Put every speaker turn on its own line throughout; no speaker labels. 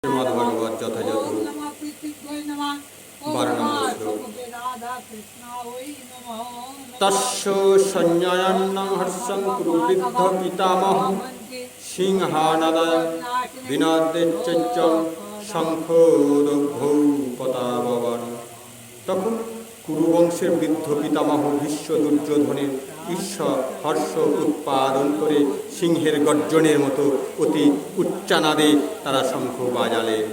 শ্রীমদ্ভাগবত যথাযথ 12 শ্লোক। তস্য সঞ্জয়ান্নং হর্ষং কুরু বৃদ্ধ পিতামহ সিংহানাদায় বিনদ্যেচ্চ শঙ্খোদগ্ধৌ পতাববন। তখন কুরুবংশের বৃদ্ধ পিতামহ ভীষ্ম দুর্যোধনের ঈশ্বর হর্ষ উৎপাদন করে সিংহের গর্জনের মতো অতি উচ্চানাদে তারা শঙ্খ বাজালেন।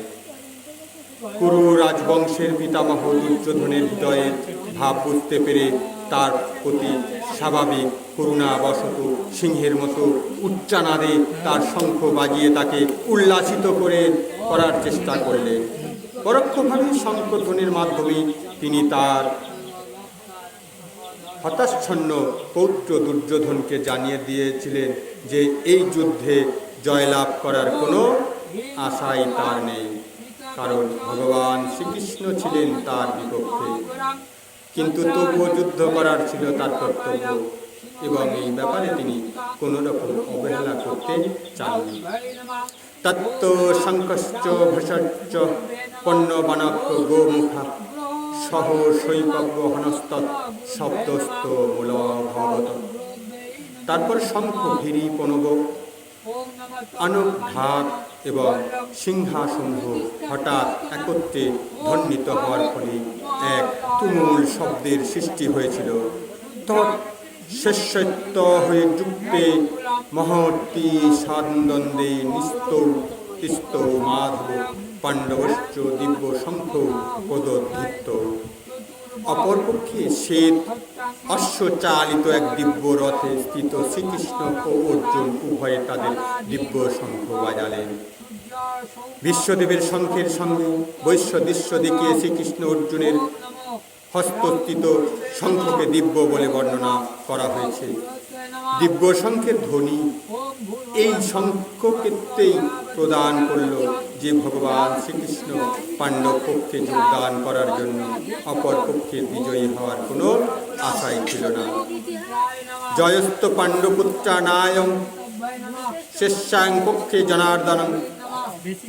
কুরু রাজবংশের পিতামহ দুর্যোধনের হৃদয়ের ভাব বুঝতে পেরে তার প্রতি স্বাভাবিক করুণাবশত সিংহের মতো উচ্চানাদে তার শঙ্খ বাজিয়ে তাকে উল্লাসিত করার চেষ্টা করলেন। পরোক্ষভাবে শঙ্খধ্বনির মাধ্যমে তিনি তার হতাচ্ছন্ন পৌত্র দুর্যোধনকে জানিয়ে দিয়েছিলেন যে এই যুদ্ধে জয়লাভ করার কোনো আশাই তার নেই, কারণ ভগবান শ্রীকৃষ্ণ ছিলেন তার বিপক্ষে। কিন্তু তবুও যুদ্ধ করার ছিল তার কর্তব্য এবং এই ব্যাপারে তিনি কোনো রকম অবহেলা করতে চাননি। তত্ত্ব শঙ্কশ্চ ভেষজ পণ্যবানক গোমুখা সহ শৈকব্য হনস্ত শব্দস্ত মূল ভগত। তারপর শঙ্খ ভীরি পনব অনুঘাত এবং সিংহাসমূহ হঠাৎ একত্রে ধ্বনিত হওয়ার ফলে এক তুমুল শব্দের সৃষ্টি হয়েছিল। তৎশেষত্ব হয়ে যুক্তে মহর্তি সান্দন্দে নিস্তৌ তিস্তৌ মাধব পাণ্ডবশ্চ দিব্য শঙ্খ পদোদ্ধৃত। অপরপক্ষে শ্বেত অশ্বচালিত এক দিব্য রথে স্থিত শ্রীকৃষ্ণ ও অর্জুন উভয়ে তাদের দিব্য শঙ্খ বাজালেন। বিশ্বদেবের শঙ্খের সঙ্গে বৈশ্যদৃশ্য দেখিয়ে শ্রীকৃষ্ণ অর্জুনের হস্তস্থিত শঙ্খকে দিব্য বলে বর্ণনা করা হয়েছে। দিব্য শঙ্খের ধ্বনি এই শঙ্খক্ষেত্রেই প্রদান করল যে ভগবান শ্রীকৃষ্ণ পাণ্ডব পক্ষে যোগদান করার জন্য অপর পক্ষে বিজয়ী হওয়ার কোনো আশাই ছিল না। জয়স্ত পাণ্ডবপুত্রা নায়ং শেষাং পক্ষে জনার্দনং।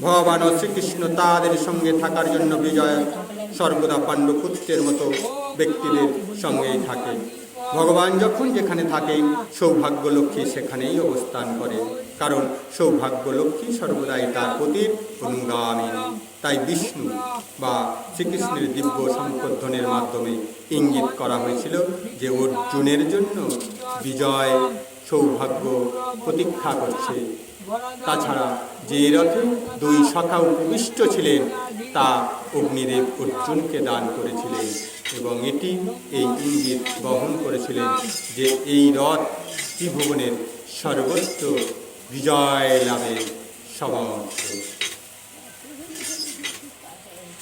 ভগবান ও শ্রীকৃষ্ণ তাদের সঙ্গে থাকার জন্য বিজয় সর্বদা পাণ্ডবপুত্রের মতো ব্যক্তিদের সঙ্গেই থাকে। ভগবান যখন যেখানে থাকেন সৌভাগ্য লক্ষ্মী সেখানেই অবস্থান করে, কারণ সৌভাগ্য লক্ষ্মী সর্বদাই তার প্রতি অনুগামিনী। তাই বিষ্ণু বা শ্রীকৃষ্ণের দিব্য শঙ্খধ্বনির মাধ্যমে ইঙ্গিত করা হয়েছিল যে অর্জুনের জন্য বিজয় সৌভাগ্য প্রতীক্ষা করছে। তাছাড়া যে রথে দুই সখা উপবিষ্ট ছিলেন তা অগ্নিদেব অর্জুনকে দান করেছিলেন এবং এটি এই ইঙ্গিত বহন করেছিলেন যে এই রথ ত্রিভুবনের সর্বোচ্চ বিজয় লাভের সমর্থ।